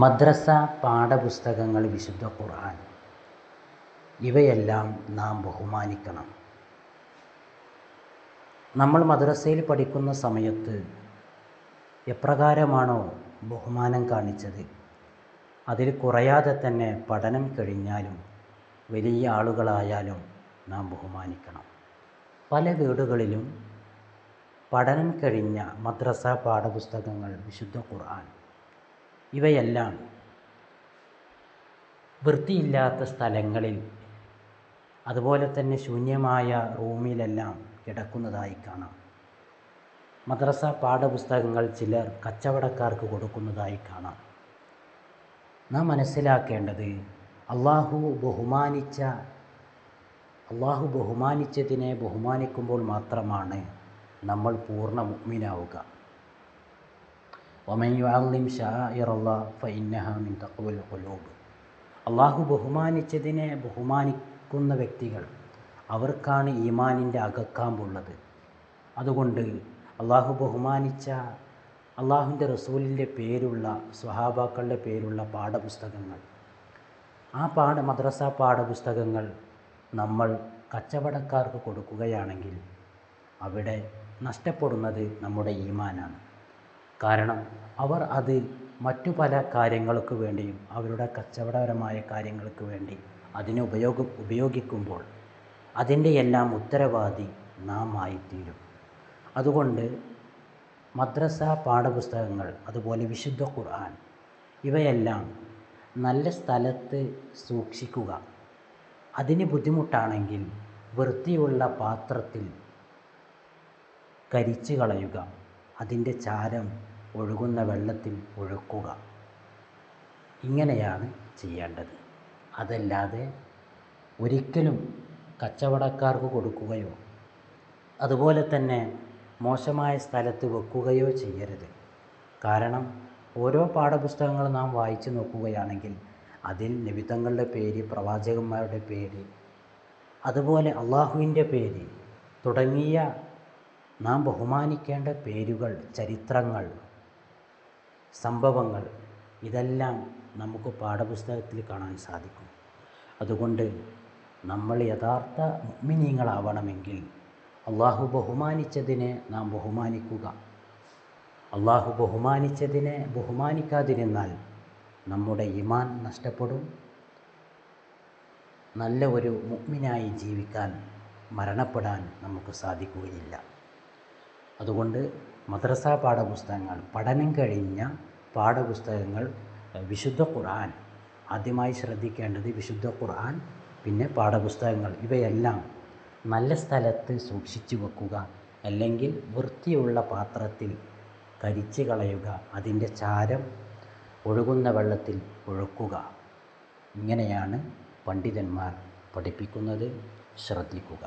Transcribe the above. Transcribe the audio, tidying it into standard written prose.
മദ്രസ പാഠപുസ്തകങ്ങൾ, വിശുദ്ധ ഖുർആൻ, ഇവയെല്ലാം നാം ബഹുമാനിക്കണം. നമ്മൾ മദ്രസയിൽ പഠിക്കുന്ന സമയത്ത് എപ്രകാരമാണോ ബഹുമാനം കാണിച്ചത്, അതിൽ കുറയാതെ തന്നെ പഠനം കഴിഞ്ഞാലും വലിയ ആളുകളായാലും നാം ബഹുമാനിക്കണം. പല വീടുകളിലും പഠനം കഴിഞ്ഞ മദ്രസ പാഠപുസ്തകങ്ങൾ, വിശുദ്ധ ഖുർആൻ, ഇവയെല്ലാം വൃത്തിയില്ലാത്ത സ്ഥലങ്ങളിൽ, അതുപോലെ തന്നെ ശൂന്യമായ റൂമിലെല്ലാം കിടക്കുന്നതായി കാണാം. മദ്രസ പാഠപുസ്തകങ്ങൾ ചിലർ കച്ചവടക്കാർക്ക് കൊടുക്കുന്നതായി കാണാം. നാം മനസ്സിലാക്കേണ്ടത്, അള്ളാഹു ബഹുമാനിച്ചതിനെ ബഹുമാനിക്കുമ്പോൾ മാത്രമാണ് നമ്മൾ പൂർണ്ണ മുഅ്മിനാവുക. വമൻ യുഅള്ളിം ശആഇറല്ലാഹ് ഫഇന്നഹാ മിൻ തഖ്വൽ ഖുലൂബ്. അള്ളാഹു ബഹുമാനിച്ചതിനെ ബഹുമാനിക്കുന്ന വ്യക്തികൾ, അവർക്കാണ് ഈമാനിൻ്റെ അകക്കാമ്പുള്ളത്. അതുകൊണ്ട് അള്ളാഹു ബഹുമാനിച്ച അള്ളാഹുവിൻ്റെ റസൂലിൻ്റെ പേരുള്ള, സ്വഹാബാക്കളുടെ പേരുള്ള പാഠപുസ്തകങ്ങൾ, ആ മദ്രസ പാഠപുസ്തകങ്ങൾ നമ്മൾ കച്ചവടക്കാർക്ക് കൊടുക്കുകയാണെങ്കിൽ അവിടെ നഷ്ടപ്പെടുന്നത് നമ്മുടെ ഈമാനാണ്. കാരണം അവർ അത് മറ്റു പല കാര്യങ്ങൾക്ക് വേണ്ടിയും, അവരുടെ കച്ചവടപരമായ കാര്യങ്ങൾക്ക് വേണ്ടി അതിനെ ഉപയോഗിക്കുമ്പോൾ അതിൻ്റെ എല്ലാം ഉത്തരവാദി നാം ആയിത്തീരും. അതുകൊണ്ട് മദ്രസ പാഠപുസ്തകങ്ങൾ, അതുപോലെ വിശുദ്ധ ഖുർആൻ, ഇവയെല്ലാം നല്ല സ്ഥലത്ത് സൂക്ഷിക്കുക. അതിന് ബുദ്ധിമുട്ടാണെങ്കിൽ വൃത്തിയുള്ള പാത്രത്തിൽ കരിച്ചു കളയുക, അതിൻ്റെ ചാരം ഒഴുകുന്ന വെള്ളത്തിൽ ഒഴുക്കുക. ഇങ്ങനെയാണ് ചെയ്യേണ്ടത്. അതല്ലാതെ ഒരിക്കലും കച്ചവടക്കാർക്ക് കൊടുക്കുകയോ അതുപോലെ തന്നെ മോശമായ സ്ഥലത്ത് വെക്കുകയോ ചെയ്യരുത്. കാരണം ഓരോ പാഠപുസ്തകങ്ങൾ നാം വായിച്ചു നോക്കുകയാണെങ്കിൽ അതിൽ നബി തങ്ങളുടെ പേര്, പ്രവാചകന്മാരുടെ പേര്, അതുപോലെ അള്ളാഹുവിൻ്റെ പേര് തുടങ്ങിയ നാം ബഹുമാനിക്കേണ്ട പേരുകൾ, ചരിത്രങ്ങൾ, സംഭവങ്ങൾ, ഇതെല്ലാം നമുക്ക് പാഠപുസ്തകത്തിൽ കാണാൻ സാധിക്കും. അതുകൊണ്ട് നമ്മൾ യഥാർത്ഥ മുഅ്മിനീങ്ങളാവണമെങ്കിൽ അള്ളാഹു ബഹുമാനിച്ചതിനെ നാം ബഹുമാനിക്കുക. അള്ളാഹു ബഹുമാനിച്ചതിനെ ബഹുമാനിക്കാതിരുന്നാൽ നമ്മുടെ ഈമാൻ നഷ്ടപ്പെടും. നല്ല ഒരു മുഅ്മിനായി ജീവിക്കാൻ, മരണപ്പെടാൻ നമുക്ക് സാധിക്കുകയില്ല. അതുകൊണ്ട് മദ്രസ പാഠപുസ്തകങ്ങൾ, പഠനം കഴിഞ്ഞ പാഠപുസ്തകങ്ങൾ, വിശുദ്ധ ഖുർആൻ, ആദ്യമായി ശ്രദ്ധിക്കേണ്ടത് വിശുദ്ധ ഖുർആൻ, പിന്നെ പാഠപുസ്തകങ്ങൾ, ഇവയെല്ലാം നല്ല സ്ഥലത്ത് സൂക്ഷിച്ചു വെക്കുക. അല്ലെങ്കിൽ വൃത്തിയുള്ള പാത്രത്തിൽ കരിച്ചു കളയുക, അതിൻ്റെ ചാരം ഒഴുകുന്ന വെള്ളത്തിൽ ഒഴുക്കുക. ഇങ്ങനെയാണ് പണ്ഡിതന്മാർ പഠിപ്പിക്കുന്നത്. ശ്രദ്ധിക്കുക.